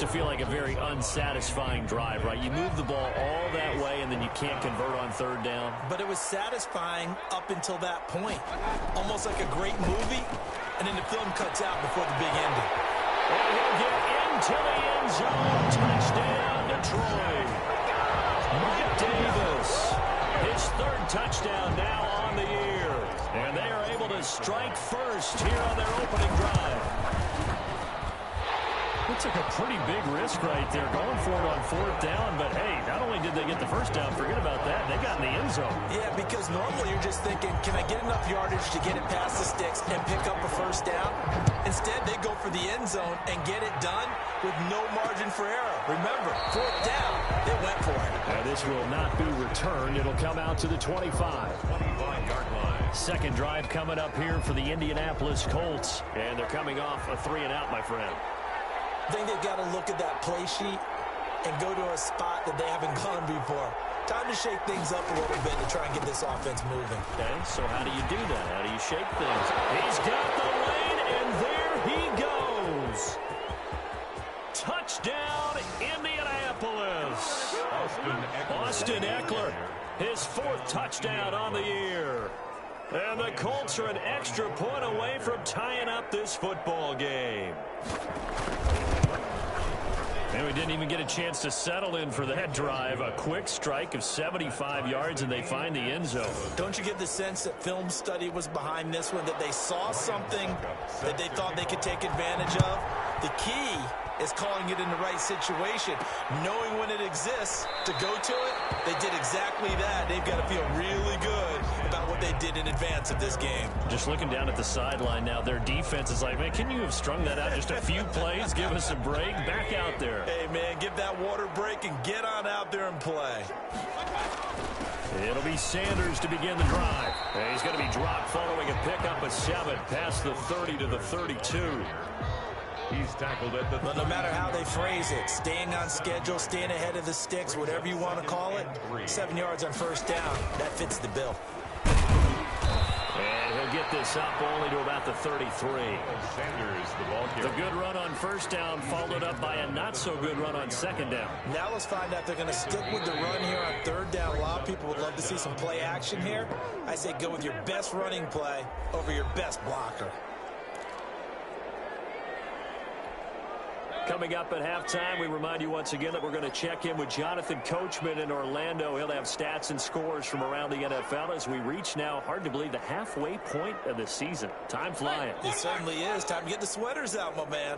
to feel like a very unsatisfying drive, right? You move the ball all that way, and then you can't convert on third down. But it was satisfying up until that point. Almost like a great movie, and then the film cuts out before the big ending. And he'll get into the end zone. Touchdown, Detroit. Mike Davis, his third touchdown now on the year. And they are able to strike first here on their opening drive. It took a pretty big risk right there going for it on fourth down. But, hey, not only did they get the first down, forget about that, they got in the end zone. Yeah, because normally you're just thinking, can I get enough yardage to get it past the sticks and pick up a first down? Instead, they go for the end zone and get it done with no margin for error. Remember, fourth down, they went for it. Now, this will not be returned. It'll come out to the 25. 25-yard line. Second drive coming up here for the Indianapolis Colts. And they're coming off a 3-and-out, my friend. I think they've got to look at that play sheet and go to a spot that they haven't gone before. Time to shake things up a little bit to try and get this offense moving. Okay, so how do you do that? How do you shake things? He's got the lane, and there he goes. Touchdown, Indianapolis. Austin Eckler, his fourth touchdown on the year. And the Colts are an extra point away from tying up this football game. And we didn't even get a chance to settle in for that drive. A quick strike of 75 yards, and they find the end zone. Don't you get the sense that film study was behind this one, that they saw something that they thought they could take advantage of? The key is calling it in the right situation, knowing when it exists to go to it. They did exactly that. They've got to feel really good about what they did in advance of this game. Just looking down at the sideline now, their defense is like, man, can you have strung that out just a few plays? Give us a break. Back out there. Hey, man, give that water break and get on out there and play. It'll be Sanders to begin the drive. And he's going to be dropped following a pickup of 7 past the 30 to the 32. He's tackled at the... But no matter how they phrase it, staying on schedule, staying ahead of the sticks, whatever you want to call it, 7 yards on first down, that fits the bill. And he'll get this up only to about the 33. Sanders, the ball carrier. The good run on first down followed up by a not-so-good run on second down. Now let's find out they're going to stick with the run here on third down. A lot of people would love to see some play action here. I say go with your best running play over your best blocker. Coming up at halftime, we remind you once again that we're going to check in with Jonathan Coachman in Orlando. He'll have stats and scores from around the NFL as we reach now, hard to believe, the halfway point of the season. Time flying. It certainly is. Time to get the sweaters out, my man.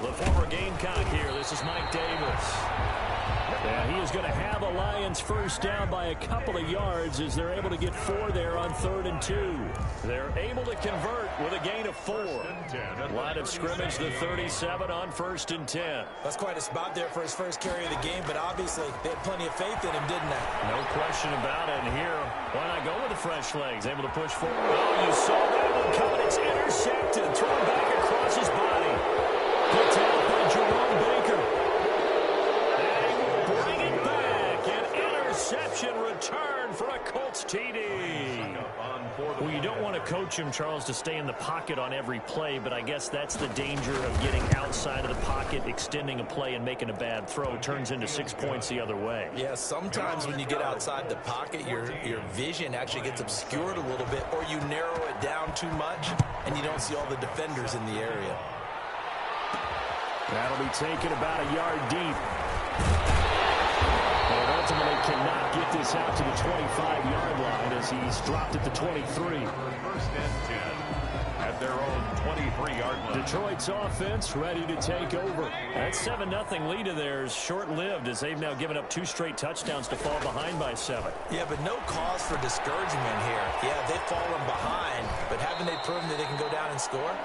The former Gamecock here. This is Mike Davis. Yeah, he is going to have a Lions first down by a couple of yards as they're able to get 4 there on 3rd and 2. They're able to convert with a gain of 4. Line of scrimmage, the 37 on 1st and 10. That's quite a spot there for his first carry of the game, but obviously they had plenty of faith in him, didn't they? No question about it. And here, why not go with the fresh legs? Able to push forward. Oh, you saw that one coming. It's intercepted. Thrown back across his body. Picked out by Jerome Baker. Interception return for a Colts TD. Well, you don't want to coach him, Charles, to stay in the pocket on every play, but I guess that's the danger of getting outside of the pocket, extending a play, and making a bad throw. It turns into 6 points the other way. Yeah, sometimes when you get outside the pocket, your vision actually gets obscured a little bit, or you narrow it down too much, and you don't see all the defenders in the area. That'll be taken about a yard deep. And ultimately cannot get this out to the 25-yard line as he's dropped at the 23. First and 10 at their own 23-yard line. Detroit's offense ready to take over. That 7-0 lead of theirs short-lived as they've now given up 2 straight touchdowns to fall behind by 7. Yeah, but no cause for discouragement here. Yeah, they've fallen behind, but haven't they proven that they can go down and score?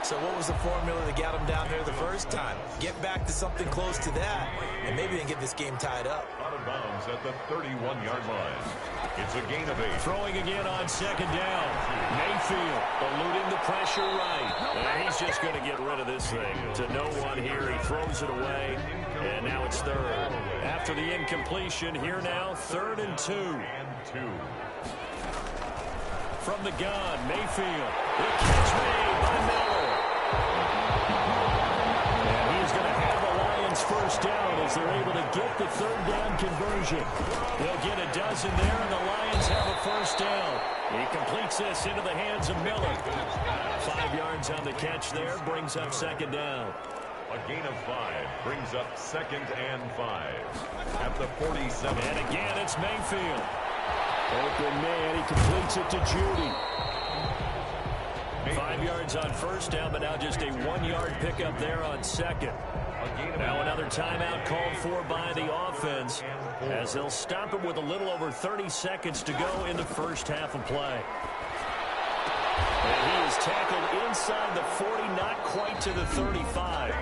So what was the formula that got them down there the first time? Get back to something close to that, and maybe they can get this game tied up. Out of bounds at the 31-yard line. It's a gain of 8. Throwing again on second down. Mayfield eluding the pressure right. And he's just going to get rid of this thing. To no one here. He throws it away, and now it's 3rd. After the incompletion, here now, 3rd and 2. From the gun, Mayfield The catch made by Miller. And he's going to have the Lions first down as they're able to get the third down conversion. They'll get a dozen there, and the Lions have a first down. He completes this into the hands of Miller. 5 yards on the catch there, brings up second down. A gain of 5 brings up 2nd and 5 at the 47. And again, it's Mayfield. Open man, he completes it to Judy. 5 yards on first down, but now just a 1-yard pickup there on second. Now another timeout called for by the offense as they'll stop it with a little over 30 seconds to go in the first half of play. And he is tackled inside the 40, not quite to the 35.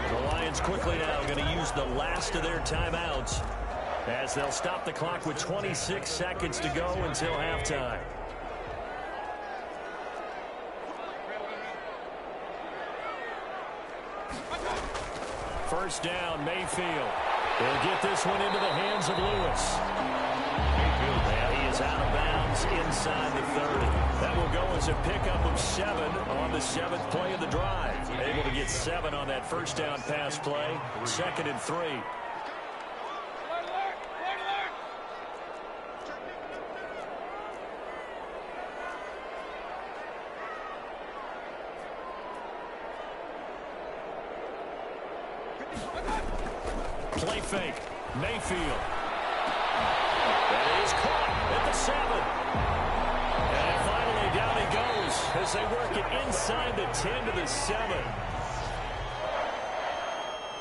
The Lions quickly now going to use the last of their timeouts as they'll stop the clock with 26 seconds to go until halftime. First down, Mayfield. They'll get this one into the hands of Lewis. And he is out of bounds inside the 30. That will go as a pickup of 7 on the 7th play of the drive. Able to get 7 on that first down pass play. 2nd and 3. Play fake. Mayfield. That is caught at the 7. And finally down he goes as they work it inside the 10 to the 7.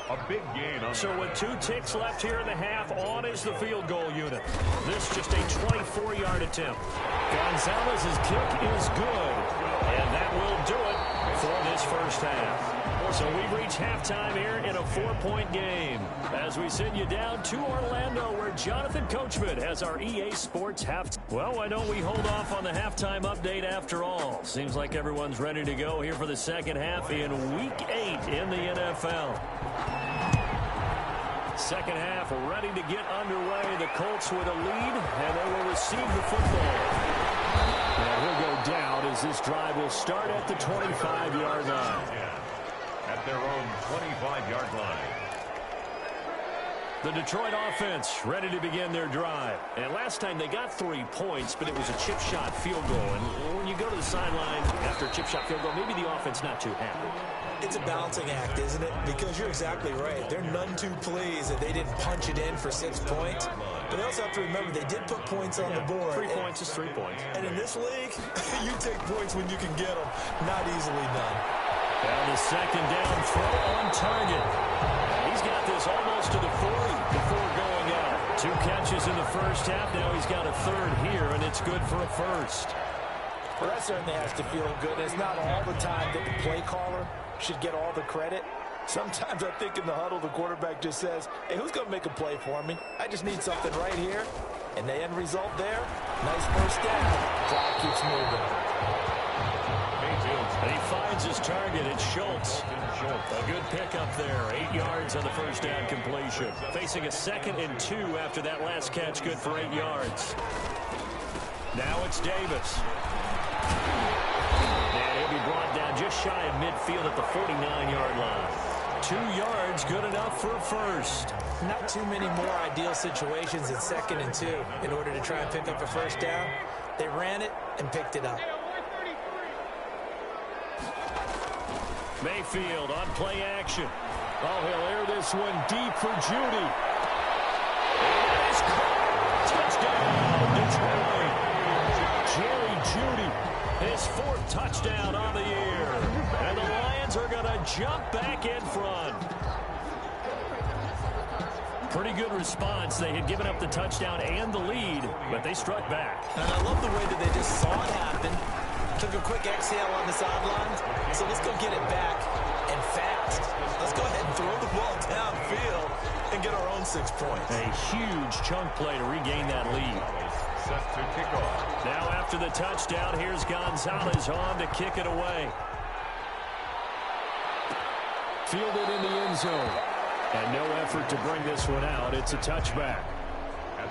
A big gain on. So with 2 ticks left here in the half, on is the field goal unit. This just a 24-yard attempt. Gonzalez's kick is good, and that will do it for this first half. So we've reached halftime here in a 4-point game as we send you down to Orlando where Jonathan Coachman has our EA Sports halftime. Well, why don't we hold off on the halftime update after all? Seems like everyone's ready to go here for the second half in Week 8 in the NFL. Second half ready to get underway. The Colts with a lead, and they will receive the football. And he'll go down as this drive will start at the 25-yard line. At their own 25-yard line. The Detroit offense ready to begin their drive. And last time they got 3 points, but it was a chip shot field goal. And when you go to the sideline after a chip shot field goal, maybe the offense not too happy. It's a balancing act, isn't it? Because you're exactly right. They're none too pleased that they didn't punch it in for 6 points. But they also have to remember they did put points on the board. 3 points is 3 points. And in this league, you take points when you can get them. Not easily done. And the second down throw on target. He's got this almost to the 40 before going out. 2 catches in the first half. Now he's got a third here, and it's good for a first. Well, that certainly has to feel good. It's not all the time that the play caller should get all the credit. Sometimes I think in the huddle, the quarterback just says, hey, who's going to make a play for me? I just need something right here. And the end result there, nice first down. Clock keeps moving. And he finds his target. It's Schultz. A good pickup there. 8 yards on the first down completion. Facing a 2nd and 2 after that last catch. Good for 8 yards. Now it's Davis. And he'll be brought down just shy of midfield at the 49-yard line. 2 yards, good enough for a first. Not too many more ideal situations in 2nd and 2 in order to try and pick up a first down. They ran it and picked it up. Mayfield on play action. Oh, he'll air this one deep for Judy. It is caught. Touchdown, Detroit. Jerry Judy, his 4th touchdown on the year. And the Lions are going to jump back in front. Pretty good response. They had given up the touchdown and the lead, but they struck back. And I love the way that they just saw it happen. Took a quick exhale on the sidelines. So let's go get it back and fast. Let's go ahead and throw the ball downfield and get our own 6 points. A huge chunk play to regain that lead. Set to kick off. Now after the touchdown, here's Gonzalez on to kick it away. Fielded in the end zone. And no effort to bring this one out. It's a touchback.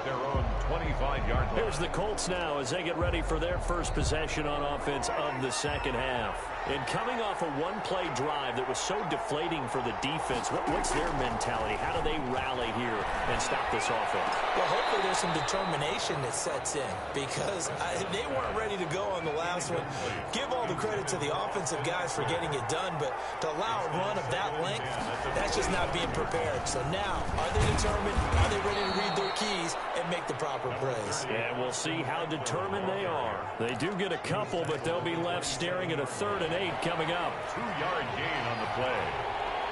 their own 25-yard line. Here's the Colts now as they get ready for their first possession on offense of the second half. And coming off a one-play drive that was so deflating for the defense, what's their mentality? How do they rally here and stop this offense? Well, hopefully there's some determination that sets in because they weren't ready to go on the last one. Give all the credit to the offensive guys for getting it done, but to allow a run of that length, that's just not being prepared. So now, are they determined? Are they ready to read their keys and make the proper plays? And we'll see how determined they are. They do get a couple, but they'll be left staring at a 3rd and 8 coming up. 2-yard gain on the play.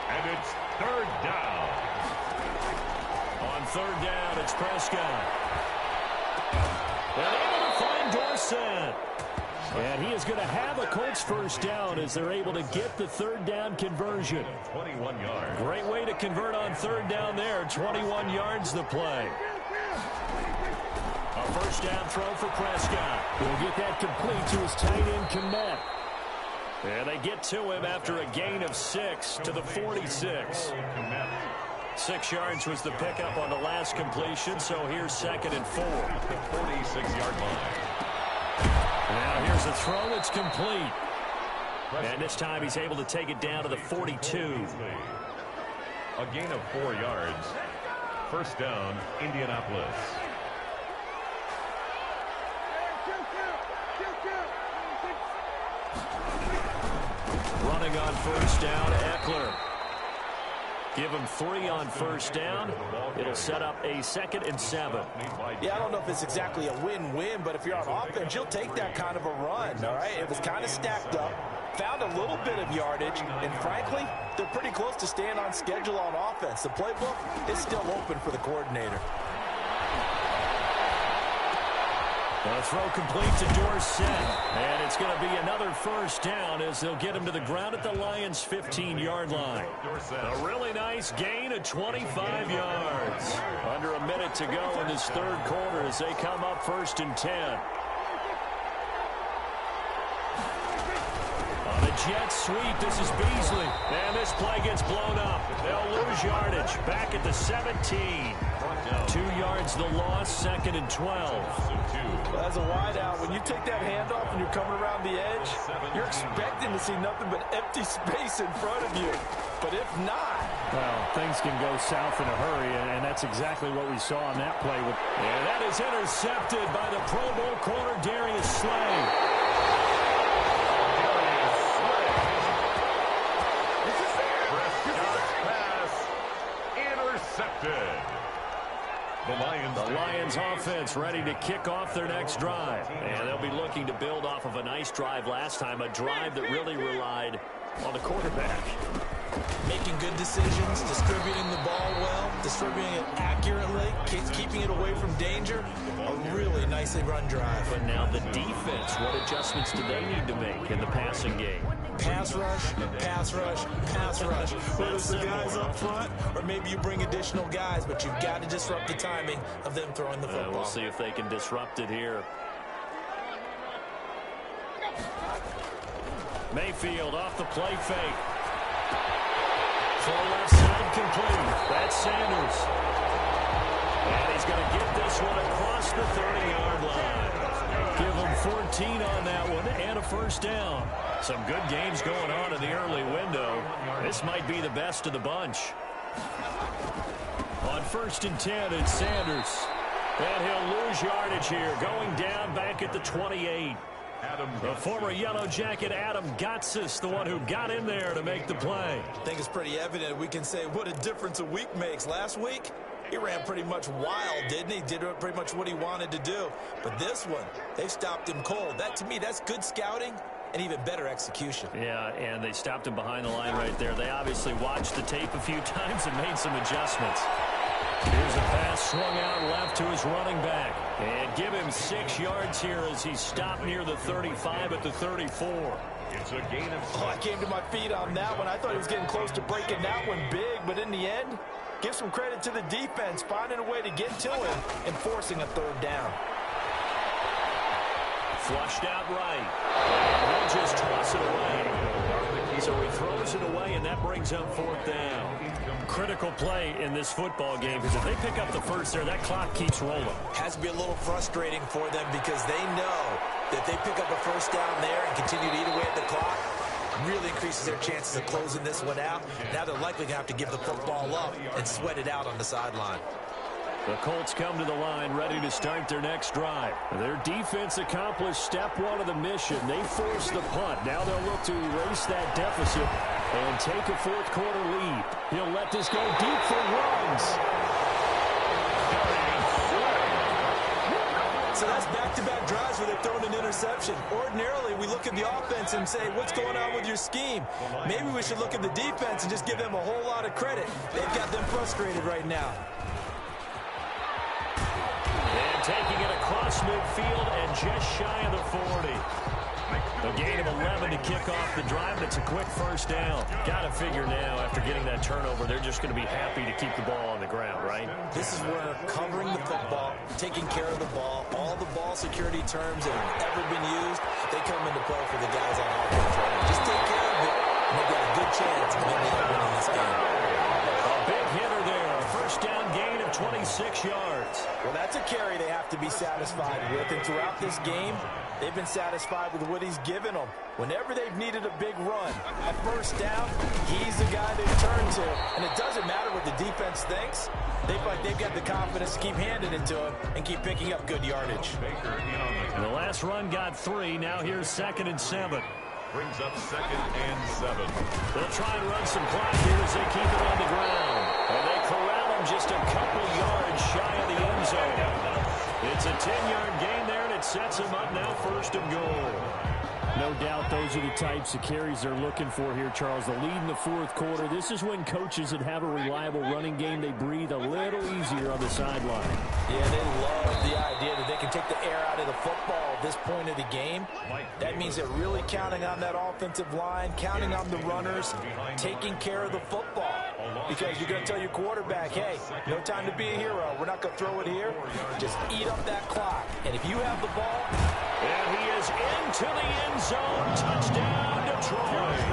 And it's 3rd down. On 3rd down, it's Prescott. And able to find Dorsett. And he is going to have a Colts first down as they're able to get the 3rd down conversion. 21 yards. Great way to convert on 3rd down there. 21 yards the play. A first down throw for Prescott. He'll get that complete to his tight end, Kmet. And they get to him after a gain of 6 to the 46. 6 yards was the pickup on the last completion, so here's 2nd and 4. 46-yard line. Now here's a throw that's complete. And this time he's able to take it down to the 42. A gain of 4 yards. First down, Indianapolis. Running on first down, Eckler. Give him 3 on first down. It'll set up a 2nd and 7. Yeah, I don't know if it's exactly a win-win, but if you're on offense, you'll take that kind of a run, all right? It was kind of stacked up, found a little bit of yardage, and frankly, they're pretty close to staying on schedule on offense. The playbook is still open for the coordinator. A throw complete to Dorsett. And it's going to be another first down as they'll get him to the ground at the Lions' 15-yard line. A really nice gain of 25 yards. Under a minute to go in this 3rd quarter as they come up 1st and 10. On a jet sweep, this is Beasley. And this play gets blown up. They'll lose yardage. Back at the 17. 2 yards the loss, 2nd and 12. As a wideout, when you take that handoff and you're coming around the edge, you're expecting to see nothing but empty space in front of you. But if not... Well, things can go south in a hurry, and that's exactly what we saw on that play. And that is intercepted by the Pro Bowl corner, Darius Slay. Intercepted. The Lions offense ready to kick off their next drive. And they'll be looking to build off of a nice drive last time, a drive that really relied on the quarterback. Making good decisions, distributing the ball well, distributing it accurately, keeping it away from danger. A really nicely run drive. But now the defense, what adjustments do they need to make in the passing game? Pass rush, pass rush, pass rush. Whether it's the guys up front or maybe you bring additional guys, but you've got to disrupt the timing of them throwing the football. We'll see if they can disrupt it here. Mayfield off the play fake. Throw left side complete. That's Sanders. And he's going to get this one across the 30-yard line. Give him 14 on that one and a first down. Some good games going on in the early window. This might be the best of the bunch. On 1st and 10, it's Sanders. And he'll lose yardage here, going down back at the 28. The former Yellow Jacket, Adam Gotsis, the one who got in there to make the play. I think it's pretty evident. We can say what a difference a week makes. Last week, he ran pretty much wild, didn't he? Did pretty much what he wanted to do. But this one, they stopped him cold. That, to me, that's good scouting and even better execution. Yeah, and they stopped him behind the line right there. They obviously watched the tape a few times and made some adjustments. Here's a pass swung out left to his running back. And give him 6 yards here as he's stopped near the 35 at the 34. It's a gain of 6. I came to my feet on that one. I thought he was getting close to breaking that one big, but in the end, give some credit to the defense, finding a way to get to him and forcing a 3rd down. Flushed out right. And he'll just toss it away. So he throws it away, and that brings up fourth down. Critical play in this football game, because if they pick up the first there, that clock keeps rolling. Has to be a little frustrating for them because they know that they pick up a first down there and continue to eat away at the clock, really increases their chances of closing this one out. Now they're likely going to have to give the football up and sweat it out on the sideline. The Colts come to the line ready to start their next drive. Their defense accomplished step one of the mission. They forced the punt. Now they'll look to erase that deficit and take a fourth quarter lead. He'll let this go deep for runs. So that's back-to-back drives where they've thrown an interception. Ordinarily, we look at the offense and say, what's going on with your scheme? Maybe we should look at the defense and just give them a whole lot of credit. They've got them frustrated right now. And taking it across midfield and just shy of the 40. A gain of 11 to kick off the drive, and it's a quick first down. Got to figure now, after getting that turnover, they're just going to be happy to keep the ball on the ground, right? This is where covering the football, taking care of the ball, all the ball security terms that have ever been used, they come into play for the guys on offense. Just take care of it, and they've got a good chance of maybe winning this game. A big hitter there, a first down gain of 26 yards. Well, that's a carry they have to be satisfied with, and throughout this game, they've been satisfied with what he's given them. Whenever they've needed a big run, a first down, he's the guy they've turned to. And it doesn't matter what the defense thinks. They feel like they've got the confidence to keep handing it to him and keep picking up good yardage. The last run got 3. Now here's 2nd and 7. Brings up 2nd and 7. They'll try and run some clock here as they keep it on the ground. And they corral him just a couple yards shy of the end zone. It's a 10-yard gain there, and it sets him up now 1st and goal. No doubt those are the types of carries they're looking for here, Charles. The lead in the fourth quarter. This is when coaches that have a reliable running game, they breathe a little easier on the sideline. Yeah, they love the idea that they can take the air out of the football at this point of the game. That means they're really counting on that offensive line, counting on the runners, taking care of the football. Because you're going to tell your quarterback, hey, no time to be a hero. We're not going to throw it here. Just eat up that clock. And if you have the ball... And he is into the end zone. Touchdown, Detroit.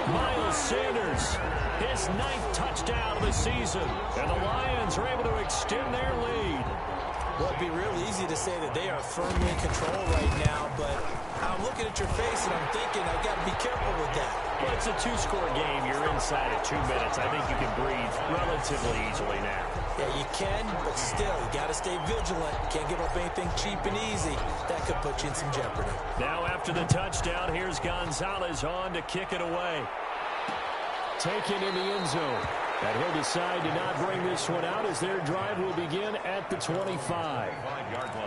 Miles Sanders, his 9th touchdown of the season. And the Lions are able to extend their lead. Well, it'd be real easy to say that they are firmly in control right now, but I'm looking at your face and I'm thinking I've got to be careful with that. Well, it's a 2-score game. You're inside of 2 minutes. I think you can breathe relatively easily now. Yeah, you can, but still, you got to stay vigilant. Can't give up anything cheap and easy. That could put you in some jeopardy. Now after the touchdown, here's Gonzalez on to kick it away. Taken in the end zone. And he'll decide to not bring this one out as their drive will begin at the 25.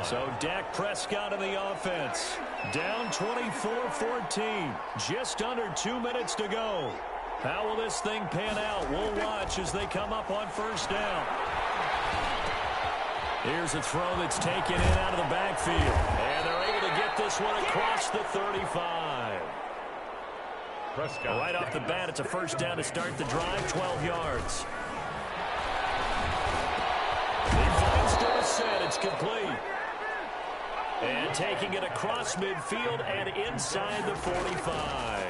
So Dak Prescott in the offense. Down 24-14. Just under 2 minutes to go. How will this thing pan out? We'll watch as they come up on first down. Here's a throw that's taken in out of the backfield. And they're able to get this one across the 35. Prescott. Right off the bat, it's a first down to start the drive, 12 yards. He finds Dorsett, it's complete. And taking it across midfield and inside the 45.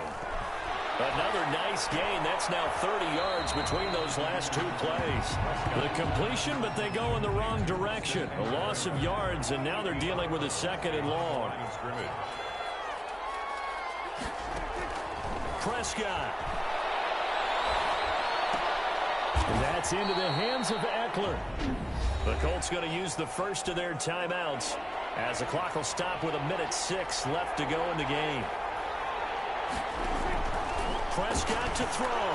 Another nice gain. That's now 30 yards between those last 2 plays. The completion, but they go in the wrong direction. A loss of yards, and now they're dealing with a 2nd and long. Prescott. That's into the hands of Eckler. The Colts going to use the first of their timeouts as the clock will stop with 1:06 left to go in the game. Prescott to throw.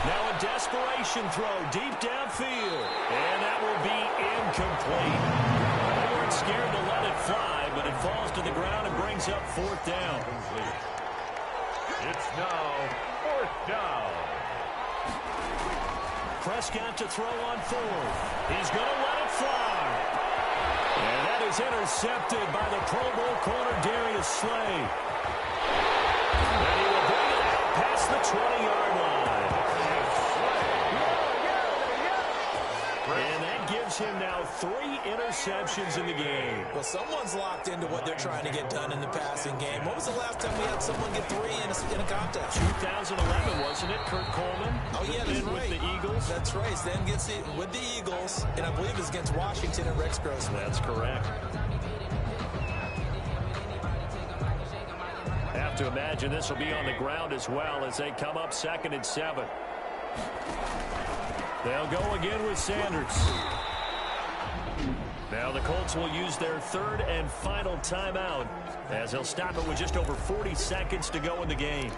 Now a desperation throw deep downfield. And that will be incomplete. They weren't scared to let it fly, but it falls to the ground and brings up 4th down. It's now 4th down. Prescott to throw on 4th. He's going to let it fly. And that is intercepted by the Pro Bowl corner Darius Slay. And he will bring it out past the 20-yard line. And that gives gives him now 3 interceptions in the game. Well, someone's locked into what they're trying to get done in the passing game. When was the last time we had someone get 3 in a contest? 2011, wasn't it, Kurt Coleman? Oh, yeah, that's right. With the Eagles. That's right. Then gets it with the Eagles, and I believe it's against Washington and Rex Grossman. That's correct. Have to imagine this will be on the ground as well as they come up 2nd and 7. They'll go again with Sanders. Now the Colts will use their 3rd and final timeout as they'll stop it with just over 40 seconds to go in the game.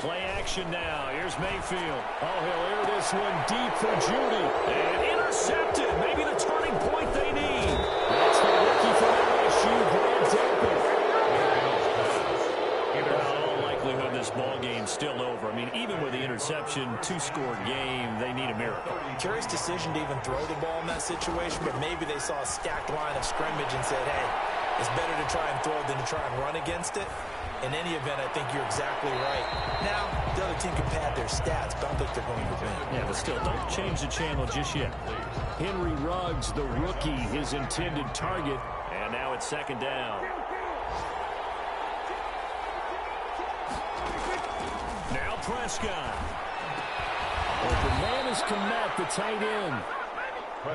Play action now. Here's Mayfield. Oh, he'll air this one deep for Judy. And intercepted. Maybe the turning point they need. That's the rookie from LSU, Brad Delpit. In all likelihood, this ball game's still over. I mean, even with the interception, 2-score game, they need a miracle. Curious decision to even throw the ball in that situation, but maybe they saw a stacked line of scrimmage and said, hey, it's better to try and throw than to try and run against it. In any event, I think you're exactly right. Now, the other team can pad their stats, but I don't think they're going to win. Yeah, but still, don't change the channel just yet. Henry Ruggs, the rookie, his intended target. And now it's 2nd down. Now Prescott. Open man is Kmet, the tight end.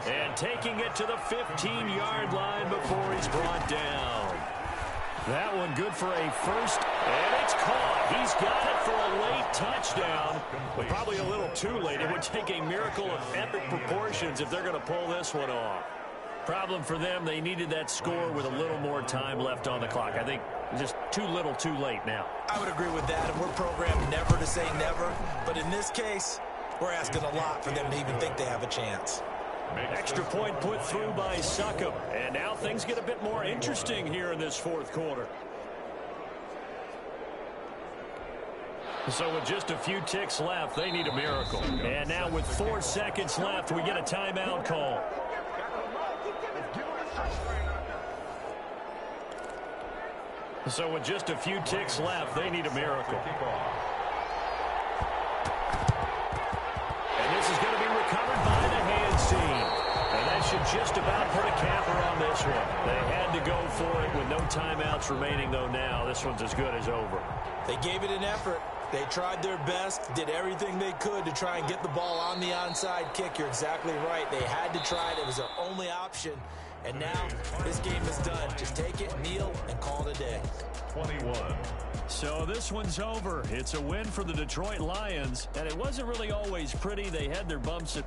And taking it to the 15-yard line before he's brought down. That one good for a first, and it's caught. He's got it for a late touchdown, but probably a little too late. It would take a miracle of epic proportions if they're going to pull this one off. Problem for them, they needed that score with a little more time left on the clock. I think just too little too late now. I would agree with that, and we're programmed never to say never. But in this case, we're asking a lot for them to even think they have a chance. Extra point put through by Succop. And now things get a bit more interesting here in this 4th quarter. So with just a few ticks left, they need a miracle. And now with 4 seconds left, we get a timeout call. So with just a few ticks left, they need a miracle. And this is going to be recovered by the hands team. And that should just about put a capper on this one. They had to go for it with no timeouts remaining, though now. This one's as good as over. They gave it an effort. They tried their best, did everything they could to try and get the ball on the onside kick. You're exactly right. They had to try it. It was their only option. And now this game is done. Just take it, kneel, and call it a day. 21. So this one's over. It's a win for the Detroit Lions, and it wasn't really always pretty. They had their bumps at